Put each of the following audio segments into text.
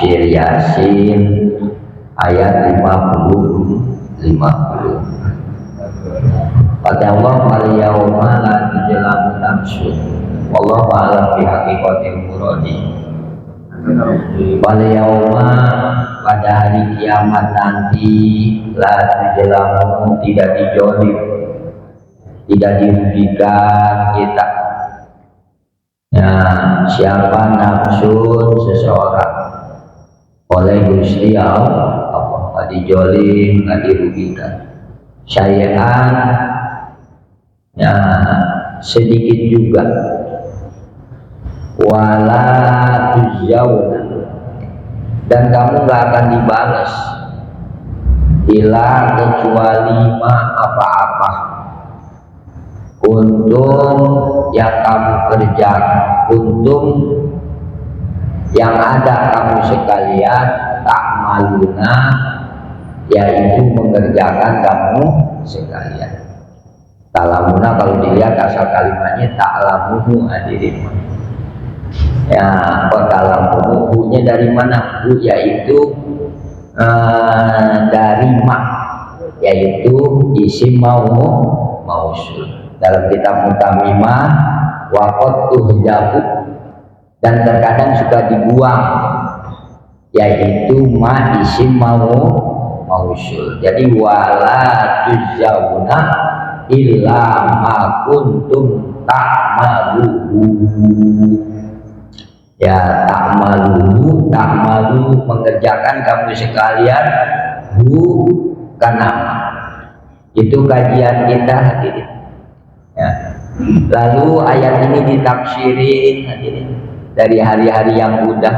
tafsir Yasin ayat 50. Pada Allah al-yawma la tujlamu nafsun wallahu a'lam bihaqiqatil muradi. Pada yauma, pada hari kiamat nanti, la tujlamu, tidak dijolim, tidak dirugikan kita. Ya, siapa nafsun seseorang oleh Gusti Allah, nggak dijolim, nggak dirugikan. Syai'an, ya sedikit juga. Wala tujzauna, dan kamu nggak akan dibalas ila kecuali ma apa-apa untung yang kamu kerjakan, untung yang ada kamu sekalian tak maluna, yaitu mengerjakan kamu sekalian. Talamuna kalau dilihat asal kalimatnya ta'lamuhu hadirin. Ya, ta'lamuhu, hu-nya dari mana? Hu yaitu dari ma, yaitu isim mausul. Dalam kitab Mutamimah waqad tuhdahu, dan terkadang suka dibuang, yaitu ma isim mausul. Jadi wala tujzauna illa ma kuntum ta'maluhu. Ya, ta'malu mengerjakan kamu sekalian, hu karena itu kajian kita hadirin. Ya. Lalu ayat ini ditafsirin hadirin dari hari-hari yang udah,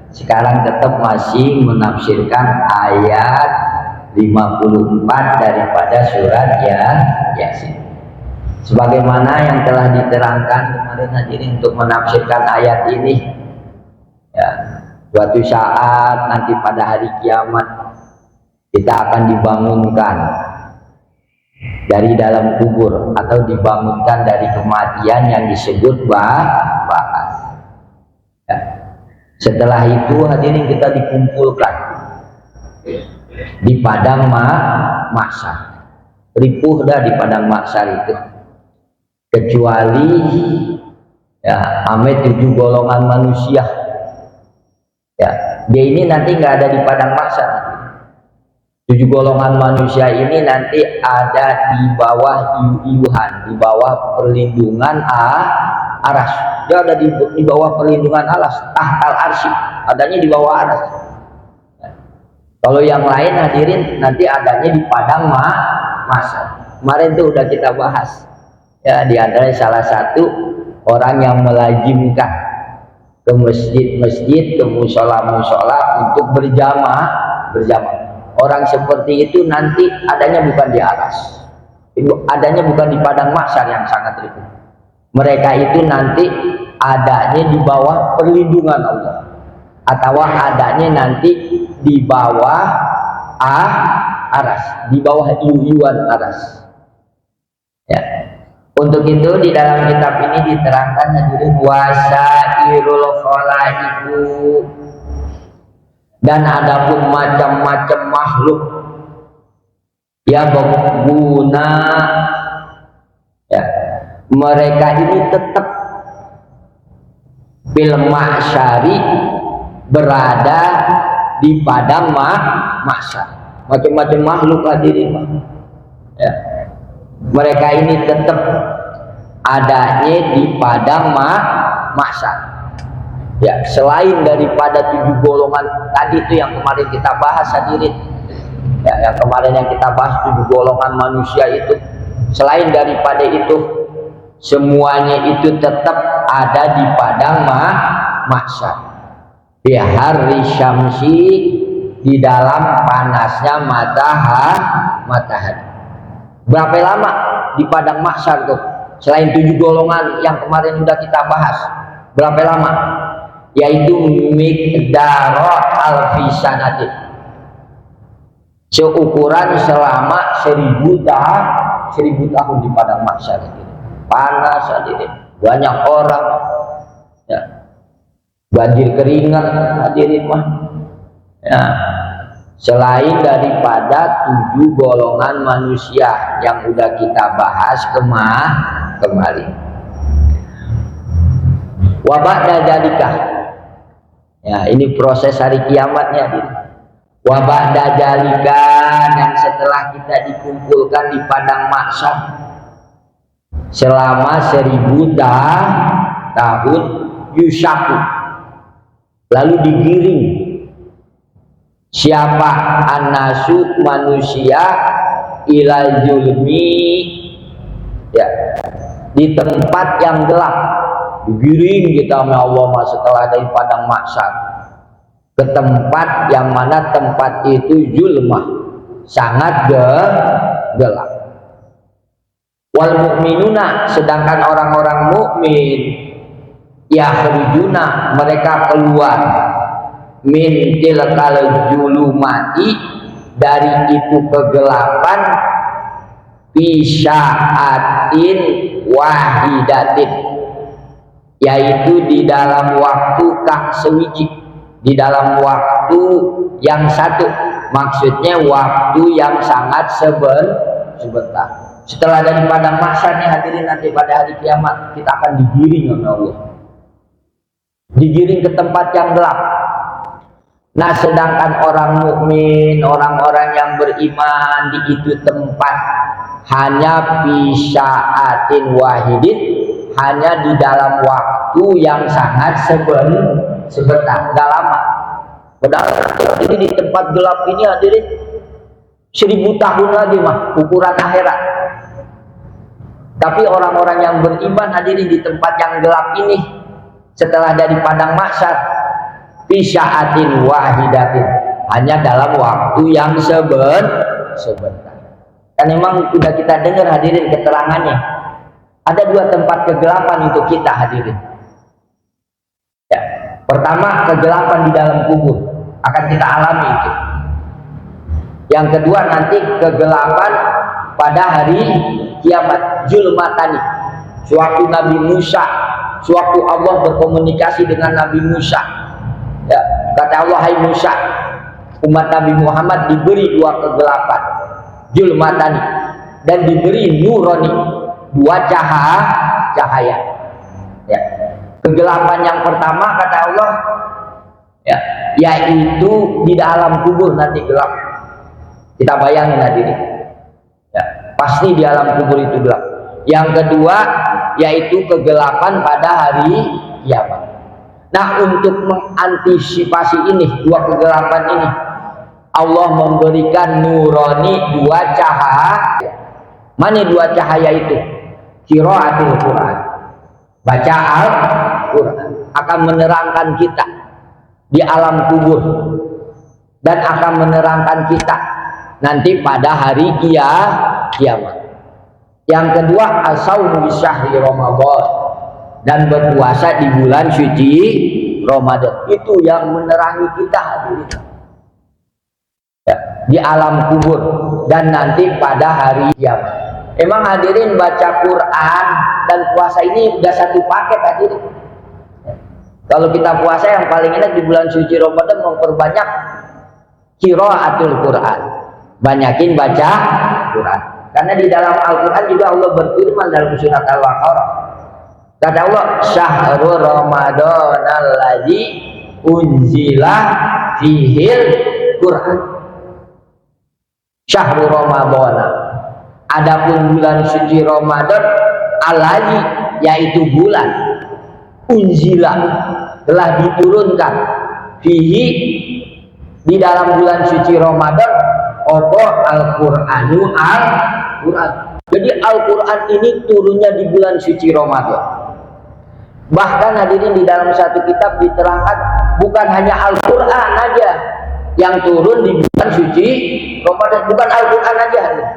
sekarang tetap masih menafsirkan ayat 54 daripada surat Yasin. Sebagaimana yang telah diterangkan kemarin hadirin untuk menafsirkan ayat ini, ya, suatu saat nanti pada hari kiamat kita akan dibangunkan dari dalam kubur atau dibangunkan dari kematian yang disebut ba'ats. Ya. Setelah itu hadirin kita dikumpulkan di padang mahsyar. Ripuh dah di padang mahsyar itu, kecuali ya ame 7 golongan manusia. Ya, dia ini nanti nggak ada di padang mahsyar. 7 golongan manusia ini nanti ada di bawah iuhan, di bawah perlindungan aras. Dia ada di bawah perlindungan aras, tahtal arsy, adanya di bawah aras. Kalau yang lain hadirin nanti adanya di padang mahsyar. Kemarin tuh udah kita bahas. Ya, di antara salah satu orang yang melazimkan ke masjid-masjid, ke musola-musola untuk berjamaah. Orang seperti itu nanti adanya bukan di aras, adanya bukan di padang mahsyar yang sangat ribuh. Mereka itu nanti adanya di bawah perlindungan Allah, atau adanya nanti di bawah aras, di bawah iuan aras. Ya. Untuk itu di dalam kitab ini diterangkan hadirin wasairul khalaiqu, dan adapun macam-macam makhluk ya guna, ya mereka ini tetap bil mahsyari, berada di padang mahsyar. Macam-macam makhluk hadirin, ya mereka ini tetap adanya di padang mahsyar. Ya, selain daripada 7 golongan tadi itu yang kemarin kita bahas hadirin. Ya, yang kemarin yang kita bahas 7 golongan manusia itu, selain daripada itu semuanya itu tetap ada di padang mahsyar. Bihari syamsi, di dalam panasnya matahari. Berapa lama di padang mahsyar tuh? Selain 7 golongan yang kemarin sudah kita bahas, berapa lama? Yaitu miqdaro alfi sanati, seukuran selama 1000 tahun di padang mahsyar. Panas hadirin, banyak orang, ya banjir keringat hadirin mah, Ya, selain daripada 7 golongan manusia yang udah kita bahas kemarin. Wa ba'da dzalika, ya ini proses hari kiamatnya. Wa ba'da dzalika, dan setelah kita dikumpulkan di padang mahsyar selama 1000 tahun, yusyaku, lalu digiring siapa anasu manusia ila zulmi, ya, di tempat yang gelap. Digiring kita sama Allah setelah dari padang mahsyar ke tempat yang mana tempat itu zulmah, sangat gelap. Wal mu'minuna, sedangkan orang-orang mukmin yakhrujuna, mereka keluar min tilkal julumati, dari itu kegelapan, bisya'atin wahidatin, yaitu di dalam waktu kang sewiji, di dalam waktu yang satu, maksudnya waktu yang sangat sebentar. Setelah dari padang mahsyar nih hadirin, nanti pada hari kiamat kita akan digiring oleh Allah, digiring ke tempat yang gelap. Nah, sedangkan orang mukmin, orang-orang yang beriman di itu tempat hanya bisya'atin wahidin, hanya di dalam waktu yang sangat sebentar, nggak lama. Padahal ini di tempat gelap ini hadirin 1000 tahun lagi mah ukuran akhirat. Tapi orang-orang yang beriman hadirin di tempat yang gelap ini, setelah dari padang mahsyar, bisya'atin wahidatin, hanya dalam waktu yang sebentar. Kan memang sudah kita dengar hadirin keterangannya. Ada 2 tempat kegelapan untuk kita hadirin. Ya, pertama kegelapan di dalam kubur, akan kita alami itu. Yang kedua nanti kegelapan pada hari kiamat, zulmatani, sewaktu Nabi Musa, sewaktu Allah berkomunikasi dengan Nabi Musa, ya, kata Allah, hai Musa, umat Nabi Muhammad diberi 2 kegelapan, zulmatani, dan diberi nurani, 2 cahaya. Ya. Kegelapan yang pertama kata Allah, ya, yaitu di dalam kubur nanti gelap. Kita bayangin hadirin, ya, pasti di alam kubur itu gelap. Yang kedua yaitu kegelapan pada hari kiamat. Nah, untuk mengantisipasi ini, 2 kegelapan ini, Allah memberikan nurani, 2 cahaya. Mana 2 cahaya itu? Qiraatul Quran, baca Al-Quran, akan menerangkan kita di alam kubur dan akan menerangkan kita nanti pada hari kiamat. Yang kedua as-saumu bisyahri Ramadan, dan berpuasa di bulan suci Ramadan. Itu yang menerangi kita hadirin, ya, di alam kubur dan nanti pada hari kiamat. Emang hadirin, baca Quran dan puasa ini udah satu paket hadirin. Kalau kita puasa yang paling enak di bulan suci Ramadan memperbanyak qiraatul Quran, banyakin baca Quran. Karena di dalam Al-Quran juga Allah berfirman dalam surat Al-Baqarah, kata Allah, syahrul Ramadan alladzi unzila fihil Quran. Syahrul Ramadan, adapun bulan suci Ramadan, alladzi, yaitu bulan, unzila, telah diturunkan, fihi, di dalam bulan suci Ramadan, Al-Qur'anu, Al-Quran. Jadi Al-Quran ini turunnya di bulan suci Ramadan. Bahkan hadirin, di dalam satu kitab diterangkan bukan hanya Al-Quran aja yang turun di bulan suci Ramadan, bukan Al-Quran aja hadirin.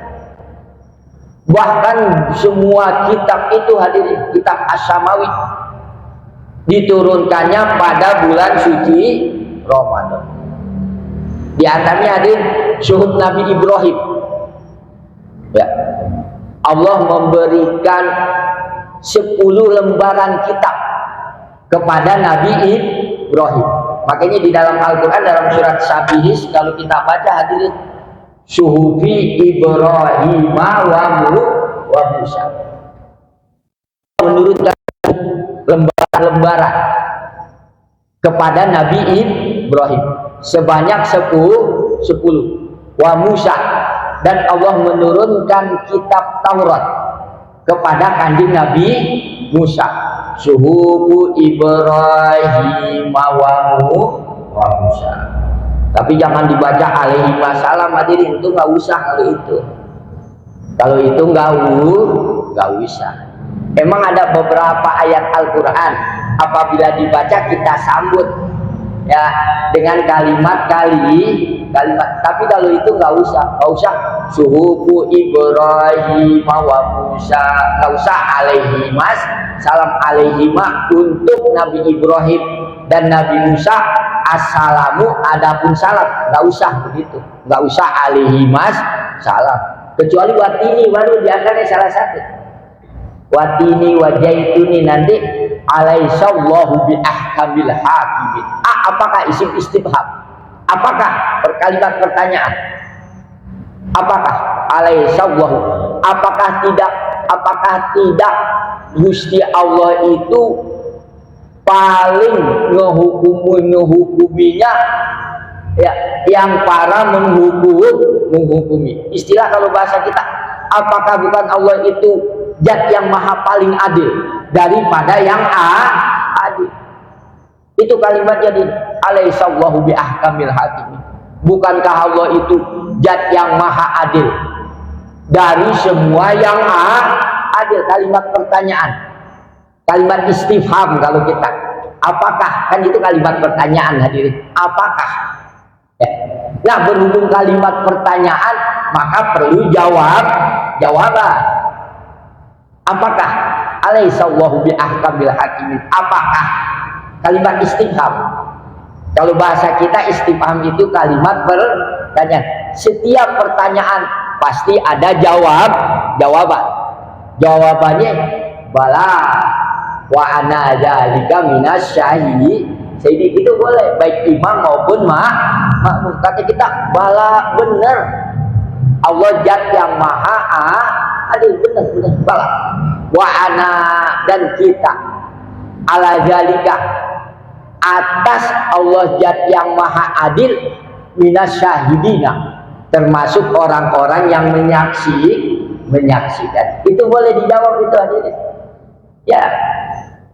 Bahkan semua kitab itu hadirin, kitab As-Samawi, diturunkannya pada bulan suci Ramadan. Di antaranya hadirin suhuf Nabi Ibrahim, ya, Allah memberikan 10 lembaran kitab kepada Nabi Ibrahim. Makanya di dalam Al-Quran dalam surat Sabihis kalau kita baca hadirin, suhufi Ibrahim wa Musa, menurunkan lembaran-lembaran kepada Nabi Ibrahim sebanyak 10 wa Musa, dan Allah menurunkan kitab Taurat kepada kanjeng Nabi Musa, suhufu Ibrahim wa Musa. Tapi jangan dibaca alaihi wasallam hadirin, itu nggak usah. Kalau itu nggak usah. Emang ada beberapa ayat Al-Quran apabila dibaca kita sambut ya dengan kalimat, tapi kalau itu nggak usah suhufu Ibrahim wa Musa, nggak usah alaihi mas salam, alaihi ma untuk Nabi Ibrahim dan Nabi Musa, assalamu adapun salam, nggak usah begitu, nggak usah alaihi mas salam, kecuali watini baru diantaranya salah satu, watini wa jaituni nanti alaihissallahu bi ahkamil hakimin. Apakah isim istifham? Apakah kalimat pertanyaan? Apakah alaihissallahu? Apakah tidak Gusti Allah itu paling menghukuminya ya, yang para menghukumi. Istilah kalau bahasa kita, apakah bukan Allah itu zat yang maha paling adil daripada yang adil? Itu kalimatnya di alaihissallahu bi ahkamil hakimin. Bukankah Allah itu zat yang maha adil dari semua yang adil? Kalimat pertanyaan, kalimat istifham kalau kita, apakah, kan itu kalimat pertanyaan hadirin, apakah ya. Nah berhubung kalimat pertanyaan maka perlu jawaban. Apakah alaihissallahu bi ahkamil hakimin? Apakah kalimat istifham? Kalau bahasa kita istifham itu kalimat pertanyaan. Setiap pertanyaan pasti ada jawaban. Jawabannya bala wa ana dzalika minasyahidi. Jadi itu boleh baik imam maupun makmum. Kata kita bala, benar. Allah zat yang maha adil, benar bala. Wa ana, dan kita ala dzalika, atas Allah zat yang maha adil, minasyahidina, termasuk orang-orang yang menyaksikan. Itu boleh dijawab itu hadirin.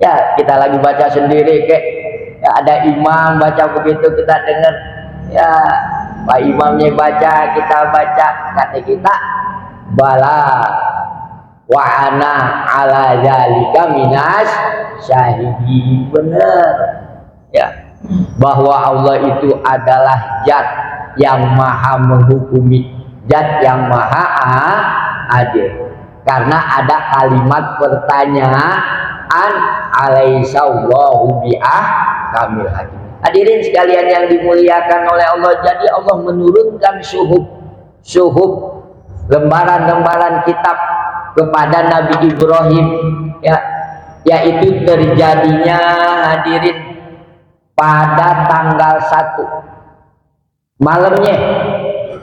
Ya kita lagi baca sendiri kayak ya, ada imam baca begitu kita dengar, ya Pak imamnya baca, kita baca, kata kita bala wa ana ala zalika minas syahidi, benar ya, bahwa Allah itu adalah zat yang maha menghukumi, zat yang maha adil. Karena ada kalimat pertanyaan alaihissallahu bi ahkamil hakim. Hadirin sekalian yang dimuliakan oleh Allah, jadi Allah menurunkan suhuf lembaran-lembaran kitab kepada Nabi Ibrahim ya, yaitu terjadinya hadirin pada tanggal 1 malamnya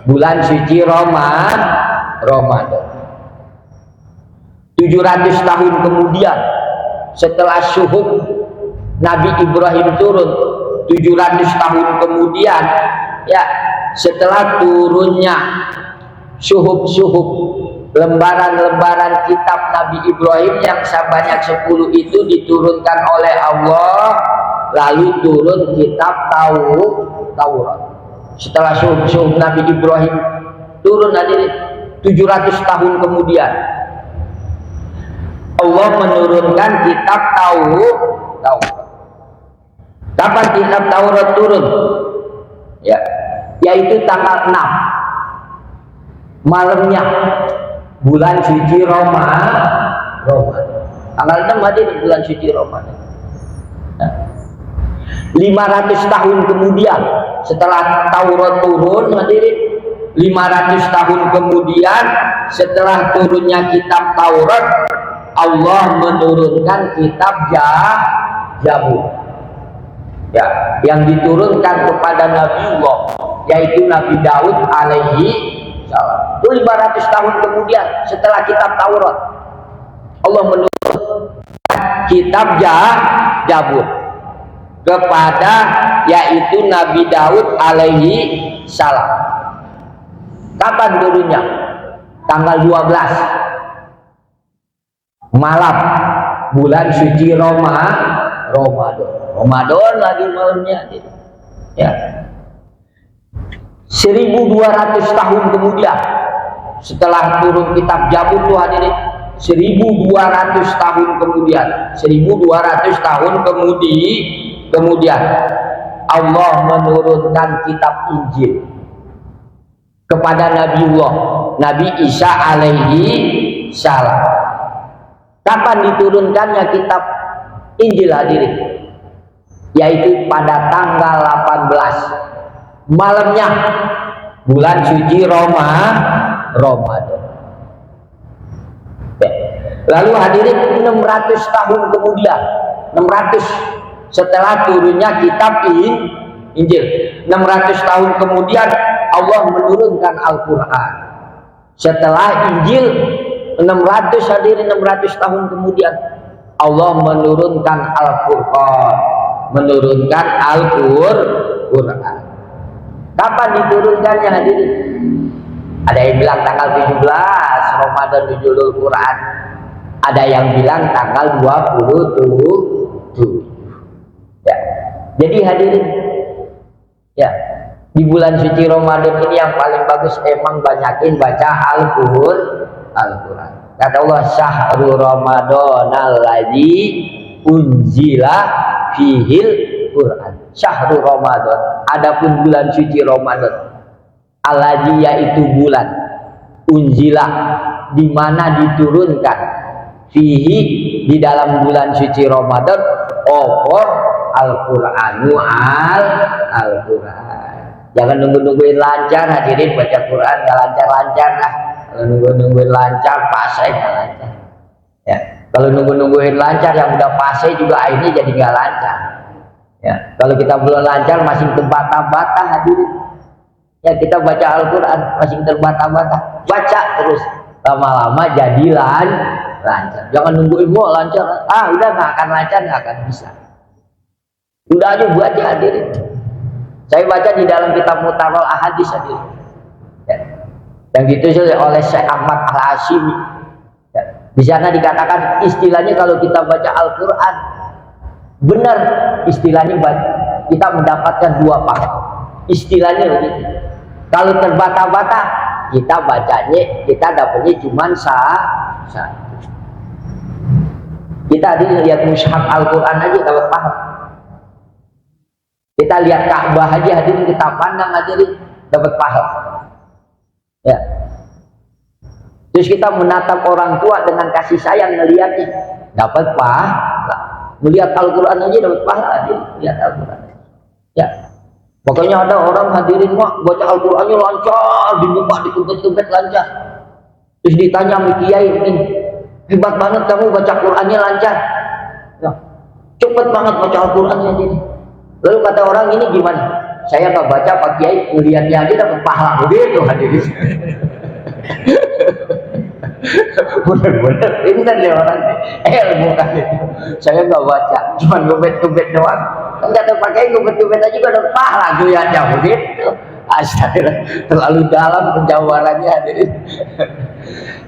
bulan suci Ramadan. 700 tahun kemudian setelah suhuf Nabi Ibrahim turun, 700 tahun kemudian ya, setelah turunnya suhuf lembaran-lembaran kitab Nabi Ibrahim yang sebanyak 10 itu diturunkan oleh Allah, lalu turun kitab Taurat. Setelah suhuf Nabi Ibrahim turun hadirin, 700 tahun kemudian Allah menurunkan kitab Taurat. Kapan kitab Taurat turun? Ya, yaitu tanggal 6 malamnya bulan suci Ramadan. Tanggal 6 hadirin bulan suci Ramadan. 500 tahun kemudian setelah Taurat turun hadirin, 500 tahun kemudian setelah turunnya kitab Taurat, Allah menurunkan kitab Zabur. Ya, yang diturunkan kepada Nabiullah, yaitu Nabi Daud alaihi salam. Itu 500 tahun kemudian setelah kitab Taurat, Allah menurunkan kitab Zabur kepada yaitu Nabi Daud alaihi salam. Kapan turunnya? Tanggal 12 malam bulan suci Ramadan lagi malamnya, ya. 1200 tahun kemudian setelah turun kitab Zabur tuh hadirin, 1200 tahun kemudian, 1200 tahun kemudian Allah menurunkan kitab Injil kepada Nabi Isa alaihi salam. Kapan diturunkannya kitab Injil hadirin? Yaitu pada tanggal 18 malamnya bulan suci Ramadan. Lalu hadirin 600 tahun kemudian, 600 setelah turunnya kitab Injil, 600 tahun kemudian Allah menurunkan Al-Quran. Setelah Injil 600 hadirin, 600 tahun kemudian Allah menurunkan Al-Furqan, menurunkan Al-Quran. Kapan diturunkannya hadirin? Ada yang bilang tanggal 17 Ramadan nuzulul Quran, ada yang bilang tanggal 27. Ya. Jadi hadirin, ya, di bulan suci Ramadan ini yang paling bagus emang banyakin baca Al-Quran. Kata Allah, syahrul Ramadhanal ladzi unzila fihil Quran. Syahrul Ramadan, adapun bulan suci Ramadan, alladzi yaitu bulan, unzila di mana diturunkan, fihi di dalam bulan suci Ramadan, Al-Qur'anu Al-Quran. Jangan nungguin lancar hadirin baca Quran, nggak lancar lah. Kalau nungguin lancar pasai nggak lancar. Ya, kalau nungguin lancar yang udah pasai juga akhirnya jadi nggak lancar. Ya, kalau kita belum lancar masih terbata-bata hadirin. Ya, kita baca Al-Quran masih terbata-bata, baca terus, lama-lama jadi lancar. Jangan nungguin mau lancar, udah nggak akan lancar, nggak akan bisa. Udah aja baca hadirin. Saya baca di dalam kitab Mutarol Ahadis hadirin, ya, yang ditulis oleh Syekh Ahmad Al-Hashimi. Ya, di sana dikatakan istilahnya kalau kita baca Al-Quran benar, istilahnya kita mendapatkan 2 pahala. Istilahnya begitu. Kalau terbata-bata kita bacanya, kita dapatnya cuma satu. Kita lihat mushaf Al-Quran aja dapat pahala. Kita lihat Ka'bah aja hadirin, kita pandang hadirin dapat pahala. Ya. Terus kita menatap orang tua dengan kasih sayang, ngelihatnya dapat pahala. Melihat Al-Quran aja dapat pahala hadirin, lihat Al-Quran. Ya. Pokoknya ada orang hadirin mak baca Al-Qurannya lancar, di rumah dikebet-kebet lancar. Terus ditanya sama kiai, ini hebat banget kamu baca Qurannya lancar. Ya. Cepet banget baca Al-Qurannya hadirin. Lalu kata orang ini gimana? Saya nggak baca Pak Kiai, melihatnya aja dapat pahala begitu hadirin. Bener-bener ini kan dia orang ilmu kan itu. Saya nggak baca, cuma gebet-gebet doang. Enggak terpakai gebet-gebet aja juga dapat pahala goyahnya begitu. Astagfirullah, terlalu dalam penjawarannya hadirin.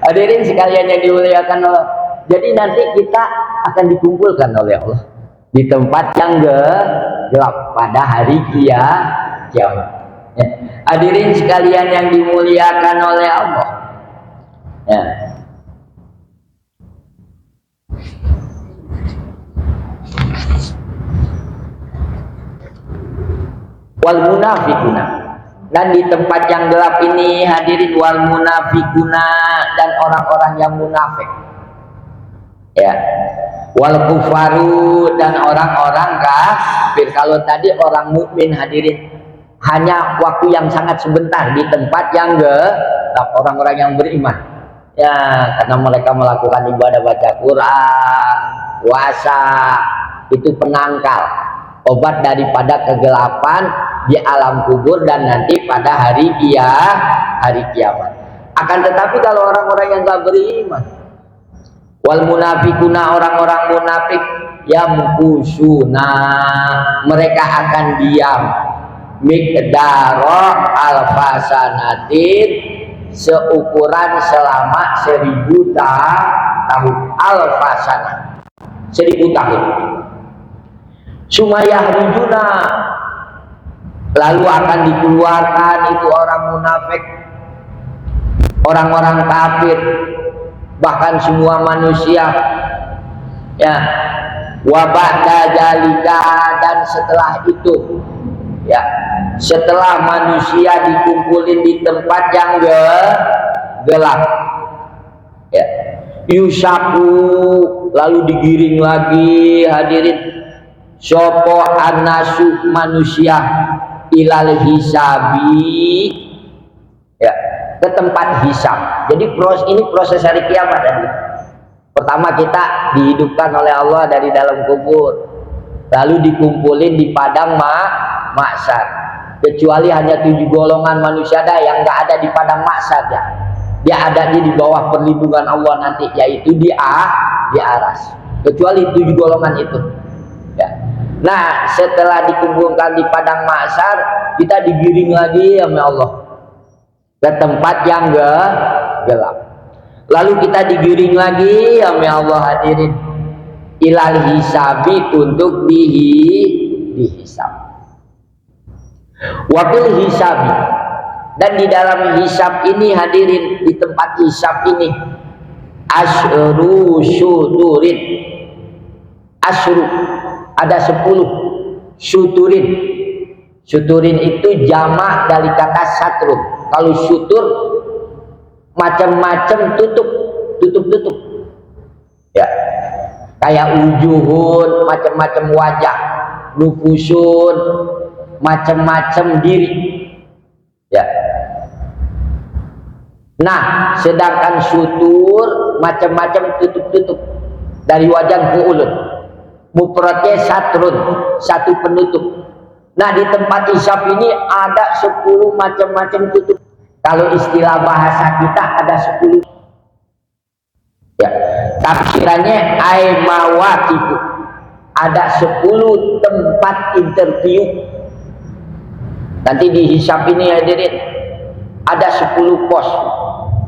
Hadirin sekalian yang dimuliakan Allah. Jadi nanti kita akan dikumpulkan oleh Allah di tempat yang gelap pada hari kiamat. Ya. Hadirin sekalian yang dimuliakan oleh Allah. Ya. Wal munafiquna, dan di tempat yang gelap ini hadirin, wal munafiquna, dan orang-orang yang munafik. Ya. Wal kufaru, dan orang-orang kafir. Kalau tadi orang mukmin hadirin hanya waktu yang sangat sebentar di tempat yang gelap, orang-orang yang beriman. Ya, karena mereka melakukan ibadah baca Quran, puasa, itu penangkal. obat daripada kegelapan di alam kubur dan nanti pada hari kiamat. Akan tetapi kalau orang-orang yang gak beriman, wal munafikuna, orang-orang munafik, yamkusuna, mereka akan diam, miqdaro alfasanatin, seukuran selama 1000 tahun. Alfasanah 1000 tahun. Sumayah rujuna, lalu akan dikeluarkan itu orang munafik, orang-orang kafir, bahkan semua manusia, ya. Wa ba'da dzalika, dan setelah itu, ya, setelah manusia dikumpulin di tempat yang gelap, ya, yusaku, lalu digiring lagi, hadirin, sopo anasu, manusia, ilal hisabi, ya, ke tempat hisab. Jadi ini proses hari kiamat. Pertama kita dihidupkan oleh Allah dari dalam kubur, lalu dikumpulin di padang mahsyar. Kecuali hanya 7 golongan manusia yang nggak ada di padang mahsyar, ya. Dia ada di bawah perlindungan Allah nanti, yaitu di aras. Kecuali 7 golongan itu, ya. Nah, setelah dikumpulkan di padang mahsyar, kita digiring lagi ya Allah ke tempat yang gelap. Lalu kita digiring lagi ya Allah, hadirin, ilal hisabi, untuk dihisab. Wafil hisabi, dan di dalam hisab ini, hadirin, di tempat hisab ini, asyru syuturin, asyru ada 10 syuturin. Syuturin itu jamak dari kata satrun. Kalau syutur macam-macam tutup, ya, kayak wujuhun, macam-macam wajah, nufusun, macam-macam diri, ya. Nah, sedangkan syutur macam-macam tutup dari wajah fu'ulun, mufradnya satrun, satu penutup. Nah, di tempat hisab ini ada 10 macam-macam tutup. Kalau istilah bahasa kita ada 10, ya. Tafsirannya aimawaqifu, ada 10 tempat interview. Nanti di hisab ini, hadirin, ada 10 pos,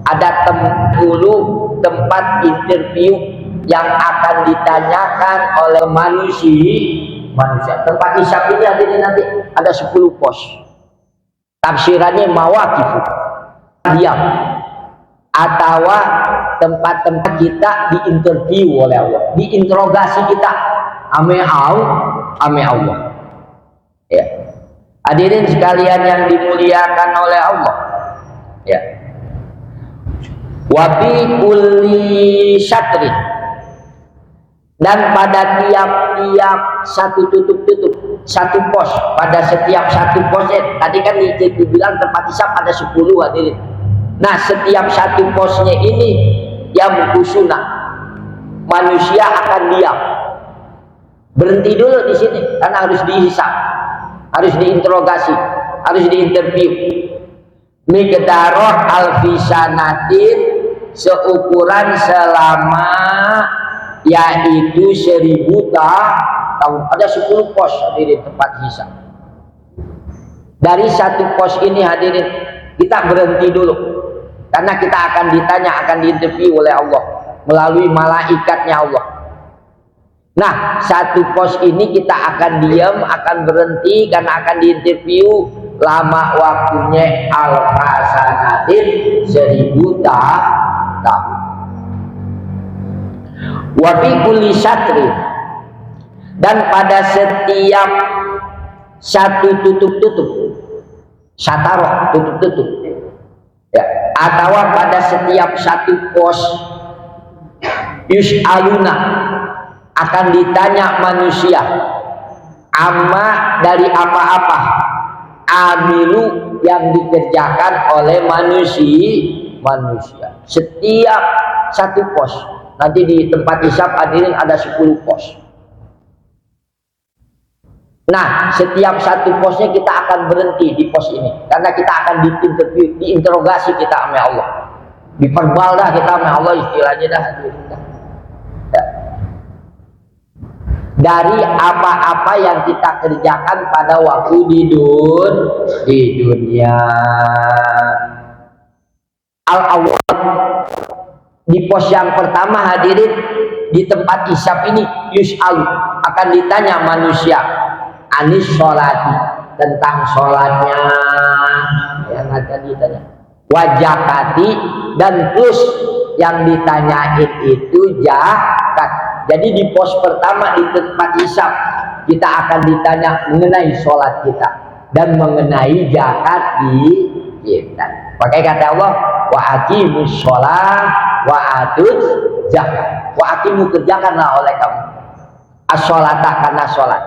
ada 10 tempat interview yang akan ditanyakan oleh manusia. Tempat hisab ini, hadirin, nanti ada 10 pos. Tafsirannya mawaqifu, diam, atau tempat-tempat kita diinterview oleh Allah, diinterogasi kita ame Allah, ya. Hadirin sekalian yang dimuliakan oleh Allah, ya. Wa fi kulli syatrin, dan pada tiap-tiap satu satu pos, pada setiap satu pos, tadi kan dibilang tempat hisab ada 10, hadirin. Nah, setiap satu posnya ini yang kusuna, manusia akan diam, berhenti dulu di sini karena harus dihisab, harus diinterogasi, harus diinterview. Miqdaro alfisanatin, seukuran selama, yaitu 1000 tahun. Ada 10 pos, hadirin, tempat hisab. Dari satu pos ini, hadirin, kita berhenti dulu karena kita akan ditanya, akan diinterview oleh Allah melalui malaikatnya Allah. Nah, satu pos ini kita akan diam, akan berhenti karena akan diinterview, lama waktunya alfasanatin, 1000 tahun. Wa fi kulli syatrin, dan pada setiap satu tutup, sataroh, tutup, ya, atau pada setiap satu pos, yus'aluna, akan ditanya manusia, amma, dari apa-apa, amilu, yang dikerjakan oleh manusia. Setiap satu pos, nanti di tempat hisab, hadirin, ada 10 pos. Nah, setiap satu posnya kita akan berhenti di pos ini, karena kita akan diinterview, diinterogasi kita sama Allah, diperbal dah kita sama Allah istilahnya dah. Ya. Dari apa-apa yang kita kerjakan pada waktu di dunia. Al-awwal di pos yang pertama hadirin, di tempat hisab ini yus'al, akan ditanya manusia anis sholati, tentang sholatnya, yang akan ditanya wajakati, dan terus yang ditanyain itu zakat. Jadi di pos pertama di tempat hisab kita akan ditanya mengenai sholat kita dan mengenai zakat kita. Pakai kata Allah, wa aqimus sholat wa atuz zakat. Wa aqimu, kerjakanlah oleh kamu as-sholata, karena sholat,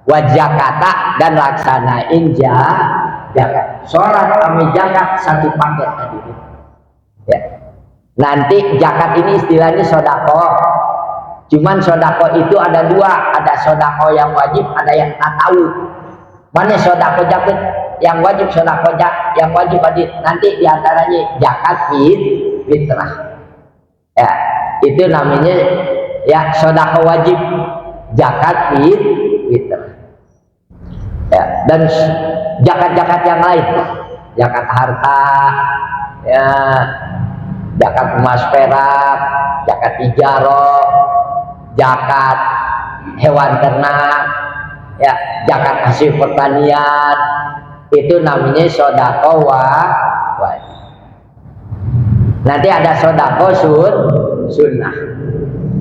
wa zakata, dan laksanain zakat. Sholat kami zakat satu paket tadi. Ya. Nanti zakat ini istilahnya sodako. Cuman sodako itu ada dua, ada sodako yang wajib, ada yang tatawuf. Mana sodako zakat yang wajib, sodako yang wajib tadi. Nanti diantaranya zakat fitrah. Ya, itu namanya ya sodako wajib, zakat fitrah. Ya, dan zakat-zakat yang lain, zakat harta, ya, zakat emas perak, zakat tijarah, zakat hewan ternak, ya, zakat hasil pertanian, itu namanya sodako wajib. Nanti ada sodako sunnah,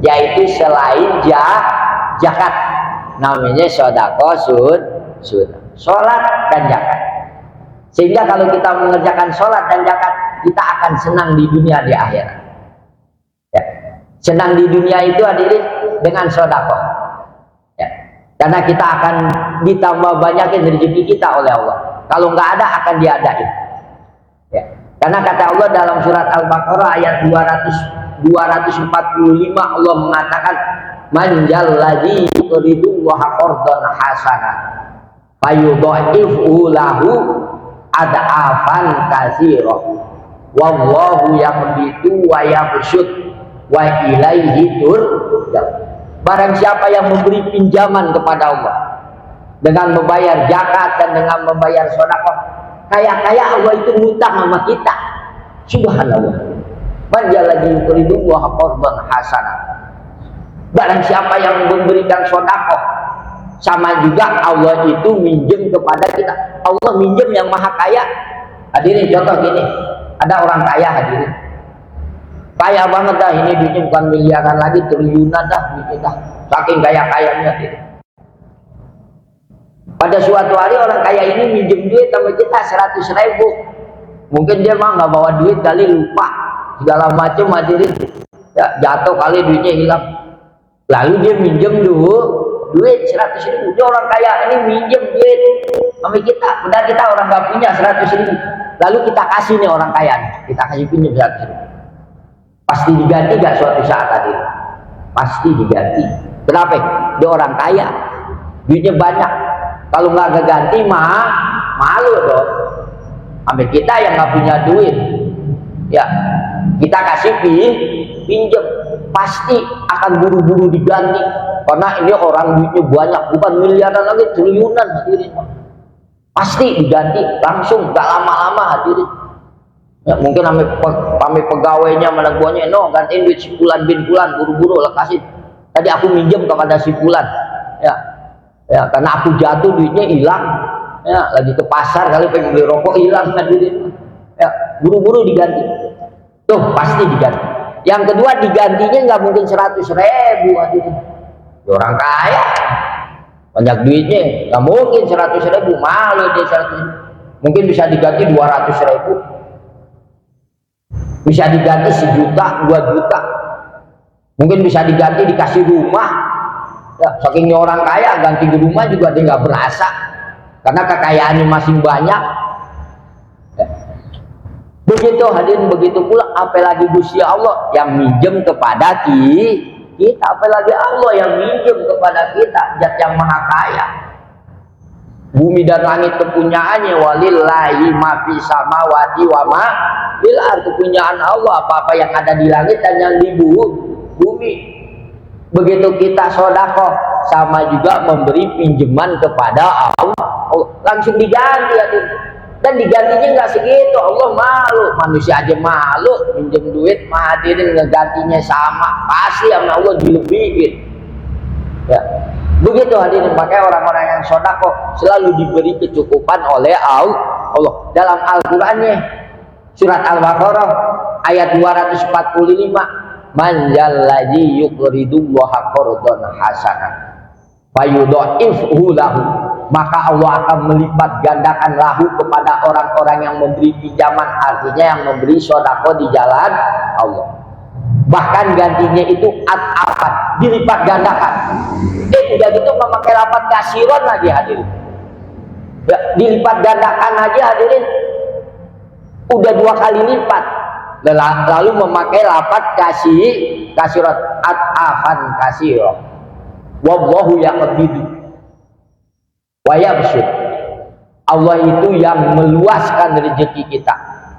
yaitu selain zakat, namanya sodako sunnah, sholat dan zakat. Sehingga kalau kita mengerjakan sholat dan zakat, kita akan senang di dunia, di akhirat. Ya. Senang di dunia itu hadirin dengan sodako, ya. Karena kita akan ditambah banyakin rezeki kita oleh Allah. Kalau nggak ada akan diadain. Ya. Karena kata Allah dalam surat Al-Baqarah ayat 245, Allah mengatakan, man jalladzi yuridu wa qardan hasanah fayudha'ifu lahu ad'afan katsira wallahu yaqbitu wa yabsut wa ilaihi turja'un. Barang siapa yang memberi pinjaman kepada Allah dengan membayar zakat dan dengan membayar sedekah, kaya-kaya Allah itu ngutang sama kita. Subhanallah. Man jalladzi yuridu wa qardan hasanah. Barang siapa yang memberikan sedekah, sama juga Allah itu minjem kepada kita. Allah minjem yang maha kaya. Hadirin, contoh gini, ada orang kaya hadirin, kaya banget dah, ini duitnya bukan miliaran lagi, triliunan dah duitnya dah, saking kaya-kayanya gitu. Pada suatu hari orang kaya ini minjem duit sama kita 100.000. Mungkin dia mah nggak bawa duit kali, lupa segala macam hadirin, ya, jatuh kali duitnya hilang. Lalu dia minjem dulu duit 100.000. Dia orang kaya ini minjem duit sama kita, padahal kita orang nggak punya 100.000. Lalu kita kasih nih orang kaya, kita kasih pinjam 100.000. Pasti diganti gak suatu saat tadi? Pasti diganti. Kenapa? Dia orang kaya, duitnya banyak. Kalau nggak keganti mah malu dong. Sampai kita yang nggak punya duit, ya kita kasih pinjam, pasti akan buru-buru diganti. Karena ini orang duitnya banyak, bukan miliaran lagi, triliunan hadirin. Pasti diganti langsung, gak lama-lama hadirin. Ya, mungkin kami pegawainya meneguhnya, no, gantiin duit si Fulan bin Fulan, buru-buru lekasin. Tadi aku minjem kepada si Fulan, ya, ya, karena aku jatuh duitnya hilang, ya, lagi ke pasar kali pengen beli rokok hilang hadirin, ya, buru-buru diganti. Tuh pasti diganti. Yang kedua, digantinya nggak mungkin 100.000 hadirin. Orang kaya banyak duitnya, nggak mungkin 100.000, malu dia 100.000. Mungkin bisa diganti 200.000, bisa diganti 1 juta, 2 juta, mungkin bisa diganti dikasih rumah. Ya, sakingnya orang kaya, ganti rumah juga dia nggak berasa, karena kekayaannya masih banyak. Ya. Begitu hadirin, begitu pula apalagi Gusti Allah yang minjem kepada kita, apalagi Allah yang minjem kepada kita, zat yang maha kaya. Bumi dan langit kepunyaannya, walillahi ma fis samawati wa ma fil ardh, kepunyaan Allah, apa-apa yang ada di langit dan yang di bumi. Begitu kita sedekah, sama juga memberi pinjaman kepada Allah, langsung diganti ya. Dan digantinya nggak segitu, Allah malu, manusia aja malu pinjam duit, hadirin ngegantinya sama, pasti sama Allah dilebihin ya. Begitu hadirin, makanya orang-orang yang sedekah selalu diberi kecukupan oleh Allah. Dalam Al-Qur'annya surat Al-Baqarah ayat 245, man jallazi yuqridullaha qardan hasanan fayudha'ifhu lahu, maka Allah akan melipat gandakan lahu kepada orang-orang yang memberi pinjaman, artinya yang memberi sedekah di jalan Allah. Bahkan gantinya itu at-afat, dilipat gandakan. Udah gitu memakai lapat kasiron lagi hadirin ya, dilipat gandakan aja hadirin udah 2 kali lipat, lalu memakai lapat kasiron, at-afan kasiron, wallahu yaqbidu wa yabsut, Allah itu yang meluaskan rezeki kita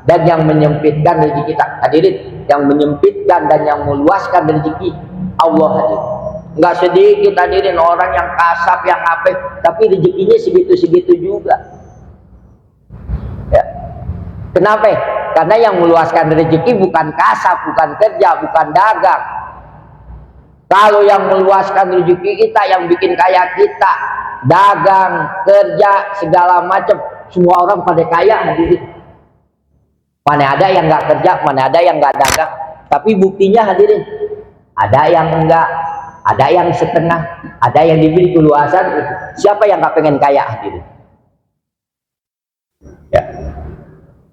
dan yang menyempitkan rezeki kita. Hadirin, yang menyempitkan dan yang meluaskan rezeki Allah hadirin. Nggak sedikit hadirin orang yang kasap, yang apa, tapi rezekinya segitu-segitu juga ya. Kenapa? Karena yang meluaskan rezeki bukan kasap, bukan kerja, bukan dagang. Kalau yang meluaskan rezeki kita, yang bikin kaya kita, dagang, kerja, segala macam, semua orang pada kaya hadirin. Mana ada yang nggak kerja, mana ada yang nggak dagang. Tapi buktinya hadirin, ada yang enggak, ada yang setengah, ada yang diberi keluasan. Siapa yang nggak pengen kaya hadirin ya?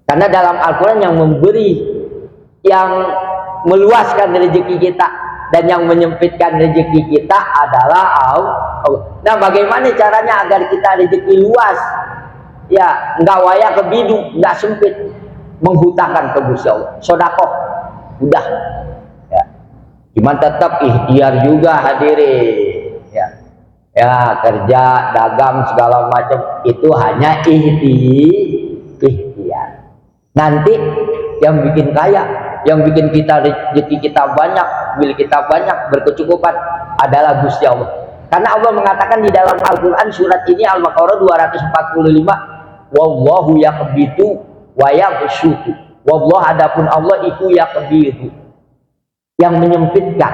Karena dalam Al-Quran yang memberi, yang meluaskan rezeki kita dan yang menyempitkan rezeki kita adalah Allah. Nah, bagaimana caranya agar kita rezeki luas ya, nggak waya ke bidu, nggak sempit? Menghutangkan ke Gusti Allah, sedekah udah ya. Cuman tetap ikhtiar juga hadirin ya. Ya, kerja, dagang, segala macam itu hanya ikhtiar. Nanti yang bikin kaya, yang bikin kita rezeki kita banyak, milik kita banyak, berkecukupan adalah Gusti Allah. Karena Allah mengatakan di dalam Al-Qur'an surat ini Al-Baqarah 245, wallahu yaqbidu wa yabsutu, wallah, adapun Allah itu yaqbidu, yang menyempitkan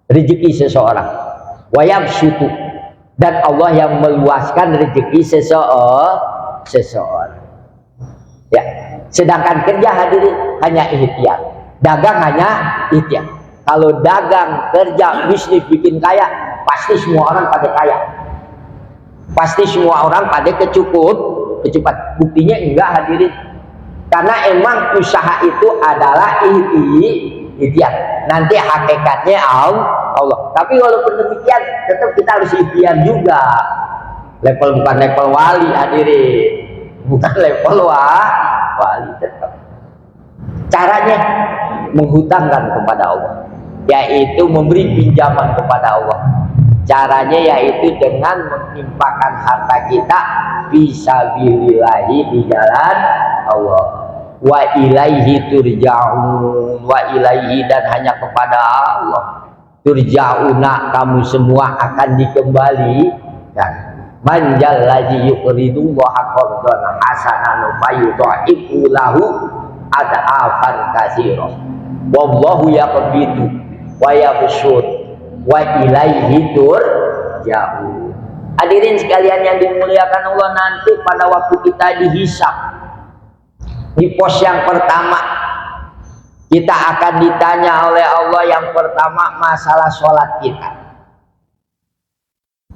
rezeki seseorang, wa yabsutu, dan Allah yang meluaskan rezeki seseorang ya. Sedangkan kerja hadirin hanya ikhtiar, dagang hanya ikhtiar. Kalau dagang, kerja, bisnis bikin kaya, pasti semua orang pada kaya, pasti semua orang pada kecukupan. Buktinya enggak hadirin, karena emang usaha itu adalah ikhtiar. Nanti hakikatnya Allah. Tapi walaupun demikian, tetap kita harus ikhtiar juga. Level bukan level wali hadirin, bukan level wali. Tetap caranya menghutangkan kepada Allah, yaitu memberi pinjaman kepada Allah. Caranya yaitu dengan menginfakkan harta kita fisabilillahi, di jalan Allah. Wa ilaihi turja'un, wa ilaihi, dan hanya kepada Allah turja'una, kamu semua akan dikembalikan. Man jallazi yuqridullaha qardan hasanan fayudha'ifu lahu ad'afan katsira, wallahu yaqbidu wa yabsut wa ilaihi turja'un. Hadirin sekalian yang dimuliakan Allah, nanti pada waktu kita dihisab di pos yang pertama, kita akan ditanya oleh Allah yang pertama masalah sholat kita.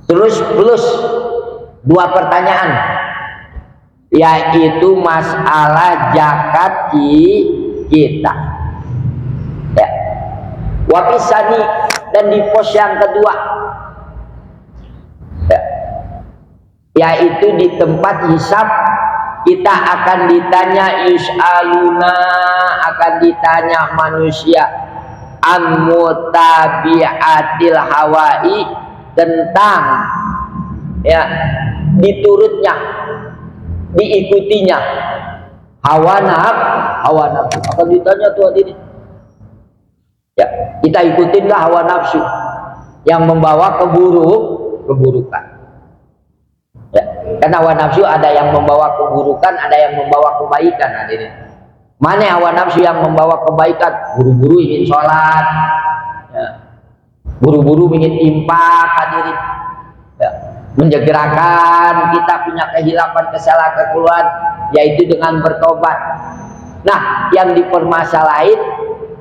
Terus plus 2 pertanyaan, yaitu masalah zakat kita ya. Wapisani, dan di pos yang kedua ya, yaitu di tempat hisab kita akan ditanya yus'aluna, akan ditanya manusia an mutabi'atil hawai, tentang ya diturutnya, diikutinya hawa nafsu. Akan ditanya tuh hadirin, ya kita ikutin nggak hawa nafsu yang membawa keburukan? Ya, karena hawa nafsu ada yang membawa keburukan, ada yang membawa kebaikan hadirin. Mana hawa nafsu yang membawa kebaikan? Buru-buru ingin sholat, ya, buru-buru ingin infak hadirin, ya, menjegerakan kita punya kehilapan, kesalahan, kekeliruan, yaitu dengan bertobat. Nah, yang dipermasalahin,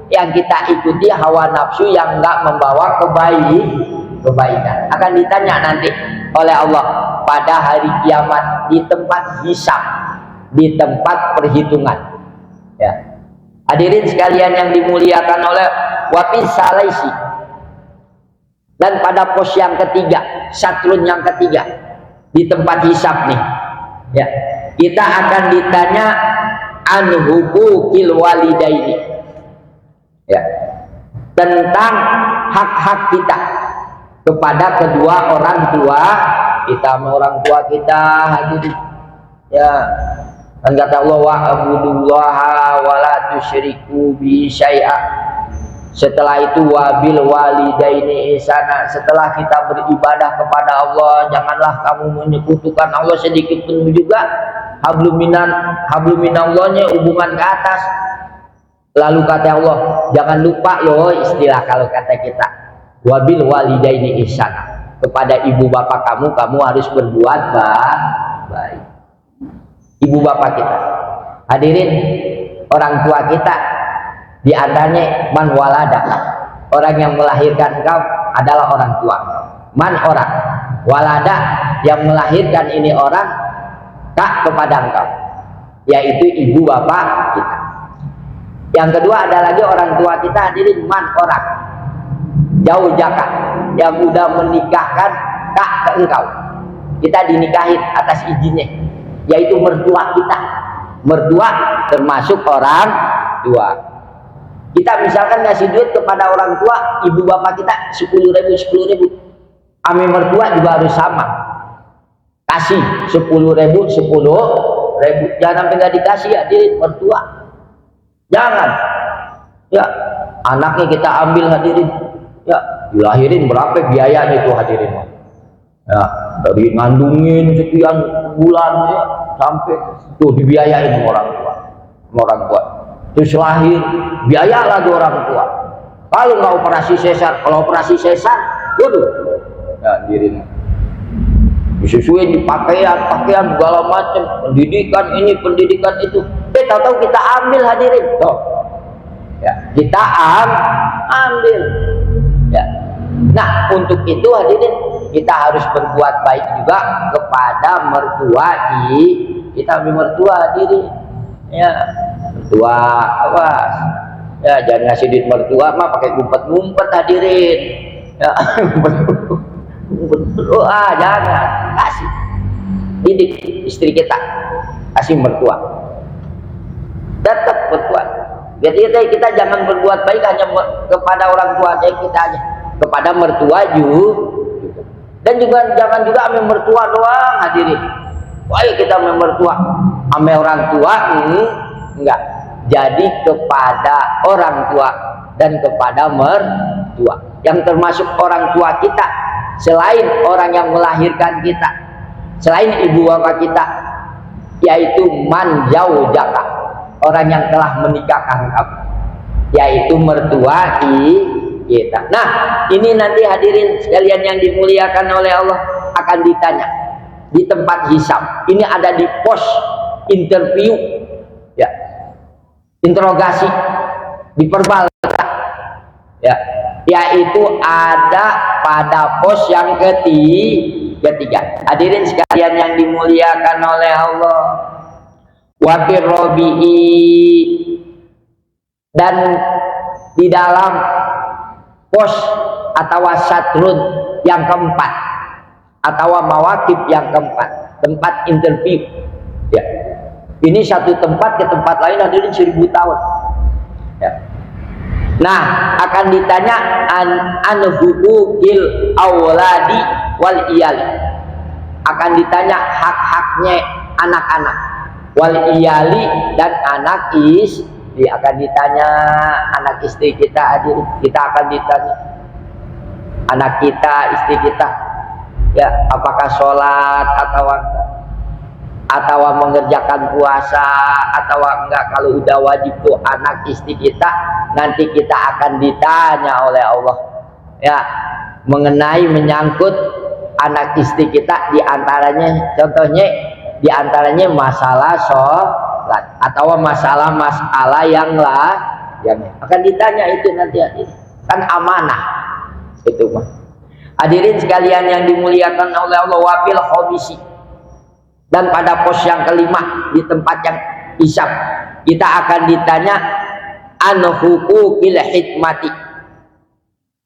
yang kita ikuti hawa nafsu yang enggak membawa kebaikan. Akan ditanya nanti oleh Allah pada hari kiamat di tempat hisab, di tempat perhitungan. Ya, hadirin sekalian yang dimuliakan oleh wafis salaisi. Dan pada pos yang ketiga, satrun yang ketiga, di tempat hisab nih, ya, kita akan ditanya an huquqil walidaini, ya, tentang hak-hak kita kepada kedua orang tua kita. Orang tua kita hadirin, ya, kan kata Allah wa abudullaha wa la tusyriku bi syai'a. Setelah itu wabil walidaini ihsana. Setelah kita beribadah kepada Allah, janganlah kamu menyekutukan Allah sedikit pun juga. Habluminallahnya hubungan ke atas. Lalu kata Allah, jangan lupa loh istilah kalau kata kita, wabil walidaini ihsana. Kepada ibu bapak kamu harus berbuat baik. Ibu bapak kita, hadirin, orang tua kita, di antaranya man waladaka, orang yang melahirkan kau adalah orang tua. Man orang walada, yang melahirkan ini orang kak kepada engkau, yaitu ibu bapak kita. Yang kedua ada lagi orang tua kita hadirin, man orang jauh jaka, yang udah menikahkan kak ke engkau, kita dinikahin atas izinnya, yaitu mertua kita. Mertua termasuk orang tua. Kita misalkan ngasih duit kepada orang tua, ibu bapak kita 10.000. Ame mertua juga harus sama, kasih 10.000. Jangan sampai nggak dikasih ya di mertua. Jangan, ya, anaknya kita ambil hadirin, ya, dilahirin berapa biayanya itu hadirin, ya, dari ngandungin sekian bulan, ya, sampai tuh dibiayain orang tua. Terus lahir, biaya lagi orang tua. Kalau nggak operasi sesar, kalau operasi sesar, waduh, ya, diri disusuin di pakaian segala macam, pendidikan ini, pendidikan itu. Tahu-tahu kita ambil hadirin, toh, ya, kita ambil, ya. Nah, untuk itu hadirin, kita harus berbuat baik juga kepada mertua kita. Mertua hadirin, ya, mertua awas, ya, jangan ngasih duit mertua mah pakai ngumpet hadirin, ya. Jangan kasih. Didik istri kita, kasih mertua, tetap mertua. Jadi kita jangan berbuat baik hanya kepada orang tua aja, kita aja kepada mertua juga. Dan juga jangan juga ame mertua doang hadirin. Wah, kita ame mertua, ame orang tua enggak. Jadi kepada orang tua dan kepada mertua, yang termasuk orang tua kita selain orang yang melahirkan kita, selain ibu bapak kita, yaitu man zaujaka, orang yang telah menikahkan kamu, yaitu mertua kita. Nah, ini nanti hadirin sekalian yang dimuliakan oleh Allah akan ditanya di tempat hisab. Ini ada di pos interview, ya, interogasi, diperbalkan, ya, yaitu ada pada pos yang ketiga. Hadirin sekalian yang dimuliakan oleh Allah, wafir robi'i, dan di dalam pos atau satrun yang keempat atau mawakib yang keempat, tempat interview, ya. Ini satu tempat ke tempat lain hadirin 1000 tahun, ya. Nah, akan ditanya an huquqil auladi wal iyali, akan ditanya hak-haknya anak-anak, wal iyali, dan anak istri akan ditanya. Anak istri kita hadir, kita akan ditanya anak kita, istri kita, ya, apakah sholat atau mengerjakan puasa atau enggak. Kalau udah wajib tuh anak istri kita, nanti kita akan ditanya oleh Allah, ya, mengenai menyangkut anak istri kita, diantaranya contohnya diantaranya masalah sholat atau masalah yang akan ditanya. Itu nanti kan amanah itu mah. Hadirin sekalian yang dimuliakan oleh Allah, wabil khamisi, dan pada pos yang kelima di tempat yang hisab kita akan ditanya an huquqil hikmati,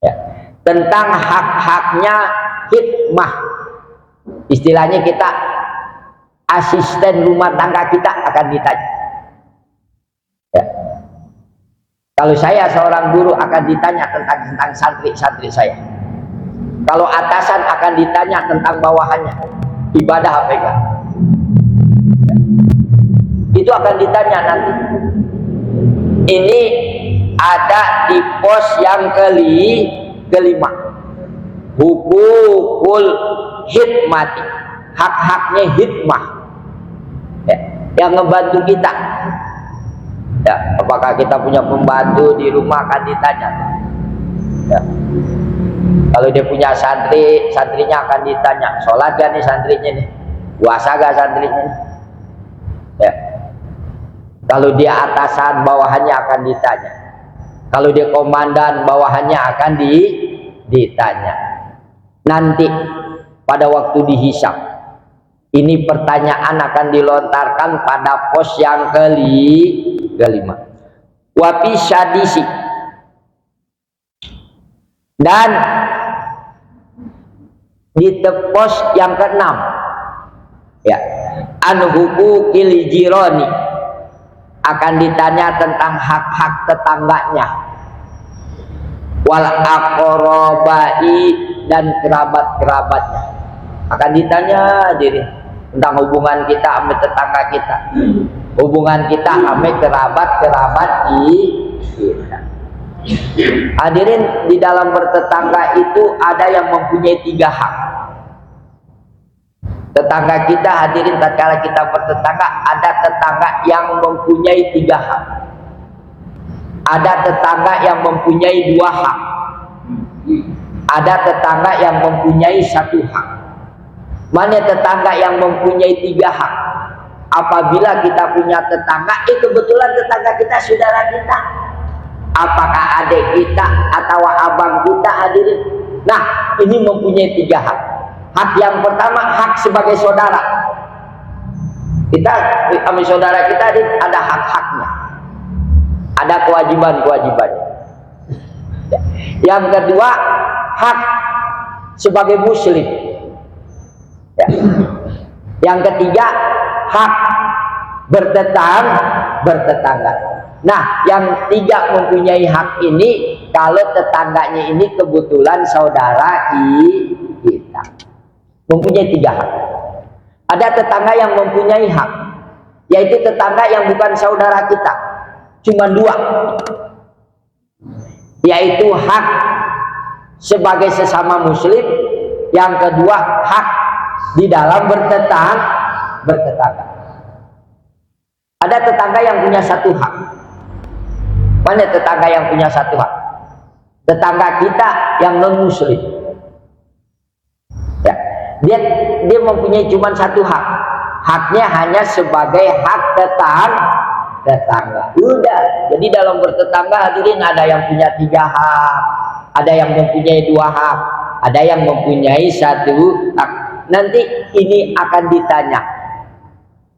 ya, tentang hak-haknya hikmah. Istilahnya kita asisten rumah tangga kita akan ditanya, ya. Kalau saya seorang guru akan ditanya tentang santri-santri saya. Kalau atasan akan ditanya tentang bawahannya, ibadah apa enggak, ya. Itu akan ditanya nanti. Ini ada di pos yang kelima, hukukul hikmati, hak-haknya hikmah, ya, yang ngebantu kita, ya. Apakah kita punya pembantu di rumah akan ditanya, ya. Kalau dia punya santrinya akan ditanya, sholat gak nih santrinya nih, puasa gak santrinya nih, ya. Kalau dia atasan, bawahannya akan ditanya. Kalau dia komandan, bawahannya akan ditanya. Nanti pada waktu dihisab, ini pertanyaan akan dilontarkan pada pos yang kelima. Wapi syadisi, dan di pos yang keenam, ya, anhuqukil jirani, akan ditanya tentang hak-hak tetangganya, wal aqrabai, dan kerabat-kerabatnya akan ditanya diri tentang hubungan kita sama tetangga kita, hubungan kita sama kerabat-kerabat kita. Hadirin, di dalam bertetangga itu ada yang mempunyai 3 hak. Tetangga kita, hadirin, tatkala kita bertetangga, ada tetangga yang mempunyai 3 hak. Ada tetangga yang mempunyai 2 hak. Ada tetangga yang mempunyai 1 hak. Mana tetangga yang mempunyai 3 hak? Apabila kita punya tetangga, kebetulan tetangga kita saudara kita, apakah adik kita atau abang kita, hadirin. Nah, ini mempunyai 3 hak. Hak yang pertama, hak sebagai saudara. Kita kami saudara kita ada hak-haknya, ada kewajiban-kewajibannya. Yang kedua, hak sebagai muslim, ya. Yang ketiga, hak bertetangga. Nah, yang 3 mempunyai hak ini kalau tetangganya ini kebetulan saudara kita, mempunyai 3 hak. Ada tetangga yang mempunyai hak, yaitu tetangga yang bukan saudara kita, cuma 2, yaitu hak sebagai sesama muslim, yang kedua hak di dalam bertetangga. Ada tetangga yang punya 1 hak. Mana tetangga yang punya 1 hak? Tetangga kita yang non muslim, ya. Dia mempunyai cuma 1 hak. Haknya hanya sebagai hak tetangga. Udah. Jadi dalam bertetangga, hadirin, ada yang punya 3 hak, ada yang mempunyai 2 hak, ada yang mempunyai 1 hak. Nanti ini akan ditanya,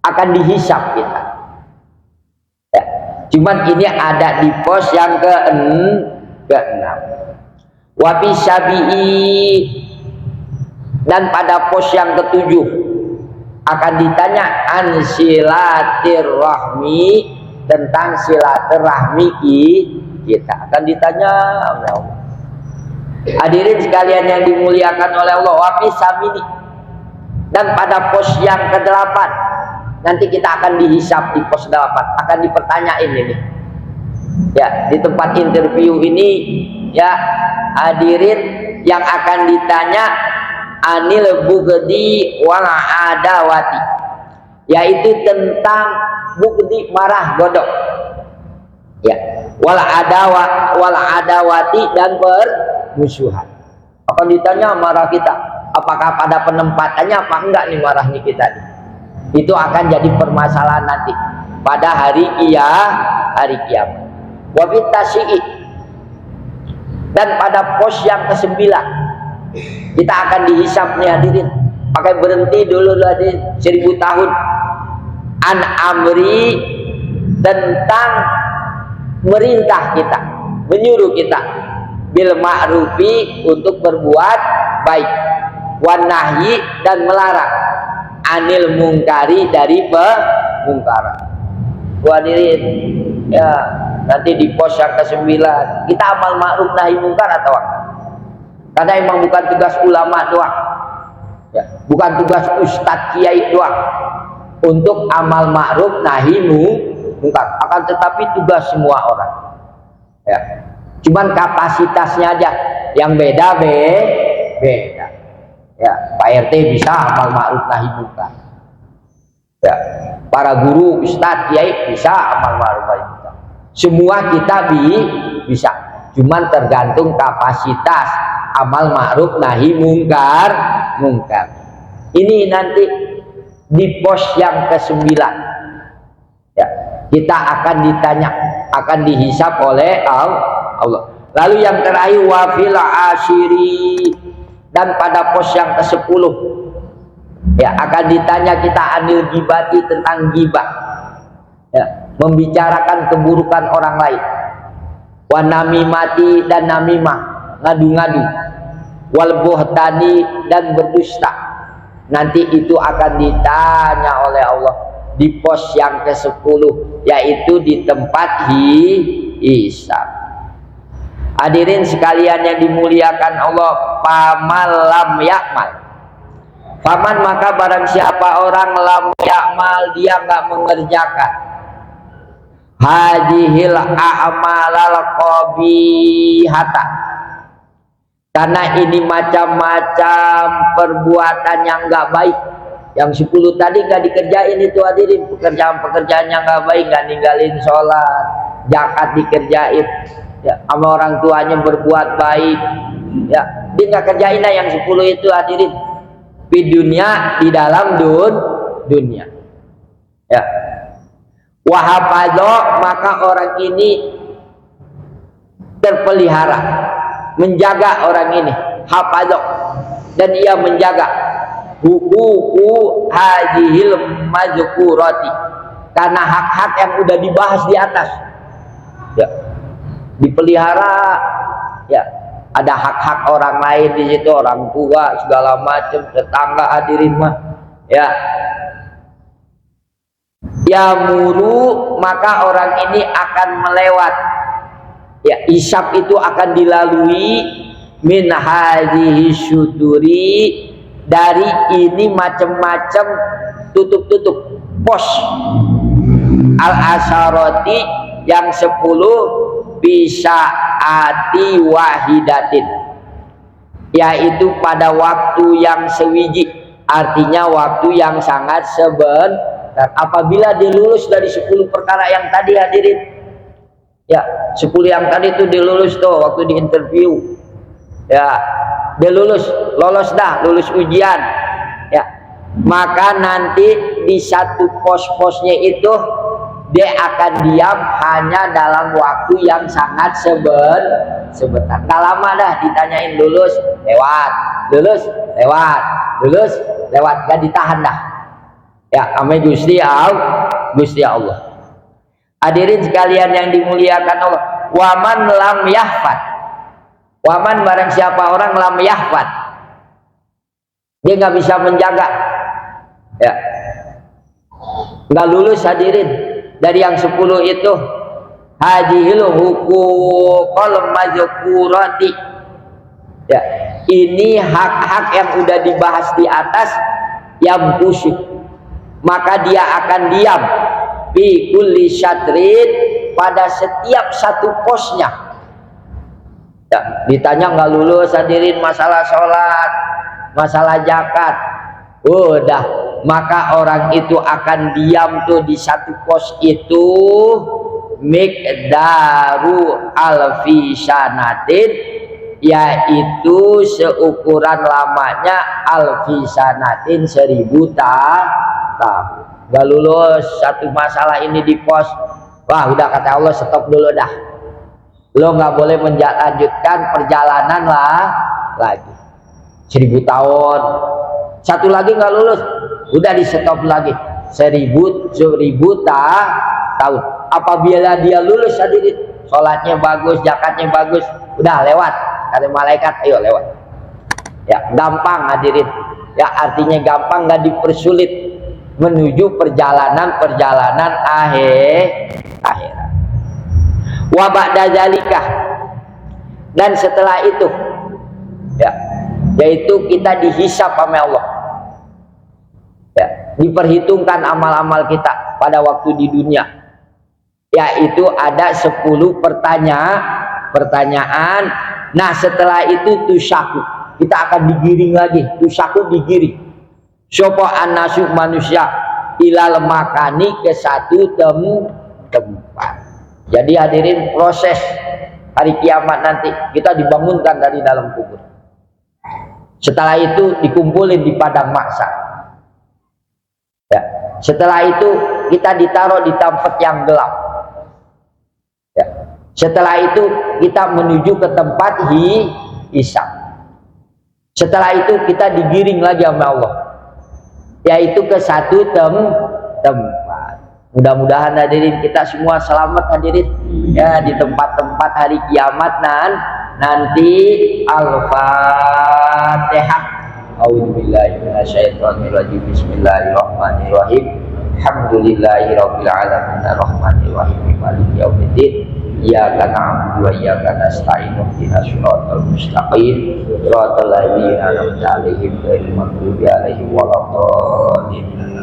akan dihisab kita, ya. Cuman ini ada di pos yang ke-6. Wabi syabi'i, dan pada pos yang ke-7 akan ditanya an silatirrahmi, tentang silaturahmi kita akan ditanya oleh Allah. Hadirin sekalian yang dimuliakan oleh Allah, wabi samini, Dan pada pos yang ke-8 nanti kita akan dihisap di pos 8, akan dipertanyain ini. Ya, di tempat interview ini ya hadirin yang akan ditanya anil bugdi wal adawati, yaitu tentang bugdi marah godok. Ya, wal adawati dan permusuhan. Akan ditanya marah kita, apakah pada penempatannya apa enggak nih marah nih kita nih. Itu akan jadi permasalahan nanti pada hari kiamat. Wa fit tasyi'i, dan pada pos yang ke-9 kita akan dihisap nih hadirin. Pakai berhenti dulu hadirin 1000 tahun. An amri, tentang merintah kita, menyuruh kita bil ma'rufi, untuk berbuat baik, wan nahyi, dan melarang anil mungkari, dari pemungkaran. Hadirin ya, nanti di pos yang ke-9 kita amal ma'ruf nahi mungkar atau enggak? Karena emang bukan tugas ulama doang ya, bukan tugas ustadz kiai doang untuk amal ma'ruf nahi mungkar, akan tetapi tugas semua orang ya. Cuman kapasitasnya aja yang beda ya. Pak RT bisa amal ma'ruf nahi mungkar ya, para guru ustadz kiai bisa amal ma'ruf nahi mungkar, semua kita bisa, cuman tergantung kapasitas amal ma'ruf nahi mungkar. Ini nanti di pos yang ke-9 ya, kita akan ditanya, akan dihisap oleh Allah. Lalu yang terakhir wafil asyiri, dan pada pos yang ke-10 ya akan ditanya kita anil gibati, tentang gibah ya, membicarakan keburukan orang lain, wa namimati, dan namimah, ngadu-ngadu, wal buhtani, dan berdusta. Nanti itu akan ditanya oleh Allah di pos yang ke-10, yaitu di tempat hisab. Hadirin sekalian yang dimuliakan Allah, paman lam yakmal, paman maka barang siapa orang lam yakmal, dia nggak mengerjakan hadhil a'malal qabihata, karena ini macam-macam perbuatan yang nggak baik. Yang 10 tadi nggak dikerjain itu hadirin, pekerjaan-pekerjaan yang nggak baik, nggak ninggalin sholat, zakat dikerjain ya, sama orang tuanya berbuat baik ya, dia nggak kerjain lah yang 10 itu hadirin. Di dunia, di dalam dunia ya. Wahafadho, maka orang ini terpelihara, menjaga orang ini, hafadho, dan ia menjaga hukuku hadhil mazkurati, karena hak-hak yang udah dibahas di atas ya, dipelihara ya. Ada hak-hak orang lain di situ, orang tua segala macam, tetangga hadirin mah ya. Yamuru, maka orang ini akan melewat ya, hisab itu akan dilalui min hadhihi syuduri, dari ini macam-macam tutup-tutup pos al asharati yang 10 bisa ati wahidatin, yaitu pada waktu yang sewiji, artinya waktu yang sangat sebentar. Apabila dia lulus dari 10 perkara yang tadi hadirin ya, 10 yang tadi itu dia lulus tuh waktu di interview ya, dia lolos ujian ya, maka nanti di satu pos-posnya itu dia akan diam hanya dalam waktu yang sangat sebentar. Gak lama dah ditanyain, lulus lewat, gak ditahan dah ya, ame Gusti Allah. Hadirin sekalian yang dimuliakan Allah, waman lam yahfad, waman barang siapa orang lam yahfad, dia nggak bisa menjaga ya, nggak lulus hadirin dari yang 10 itu, hadhil huququl mazkurati ya, ini hak-hak yang udah dibahas di atas yamkusu, maka dia akan diam fi kulli syatrin, pada setiap satu posnya. Ya, ditanya nggak lulus hadirin masalah sholat, masalah zakat, udah, maka orang itu akan diam tuh di satu pos itu miqdaru alfi sanatin, yaitu seukuran lamanya alfi sanatin 1000 tahun. Gak lulus satu masalah ini di pos, wah udah kata Allah stop dulu dah, lo nggak boleh melanjutkan perjalanan lah lagi. 1000 tahun, satu lagi nggak lulus, udah di stop lagi 1000 tahun. Apabila dia lulus hadirin, sholatnya bagus, zakatnya bagus, udah lewat, kata malaikat ayo lewat. Ya gampang hadirin, ya artinya gampang, nggak dipersulit menuju perjalanan akhirat. Wa ba'da zalika, dan setelah itu ya, yaitu kita dihisab sama Allah, ya, diperhitungkan amal-amal kita pada waktu di dunia, yaitu ada 10 pertanyaan. Nah setelah itu tusyaku, kita akan digiring lagi, tusyaku digiring sopo anasu manusia ilal makani, ke satu tempat. Jadi hadirin, proses hari kiamat nanti kita dibangunkan dari dalam kubur. Setelah itu dikumpulin di padang mahsyar. Ya. Setelah itu kita ditaruh di tempat yang gelap. Ya. Setelah itu kita menuju ke tempat hisab. Setelah itu kita digiring lagi sama Allah, yaitu ke satu tempat. Mudah-mudahan hadirin kita semua selamat hadirin ya di tempat-tempat hari kiamat nanti. Al-Fatihah. A'udzubillahi minasyaitonirrajim. Bismillahirrahmanirrahim. Alhamdulillahirabbil alamin arrahmanir rahim maliki yaumiddin. Iyyaka na'budu wa iyyaka nasta'in ihdinas siratal mustaqim siratal ladzina an'amta 'alaihim ghairil maghdubi 'alaihim waladdallin.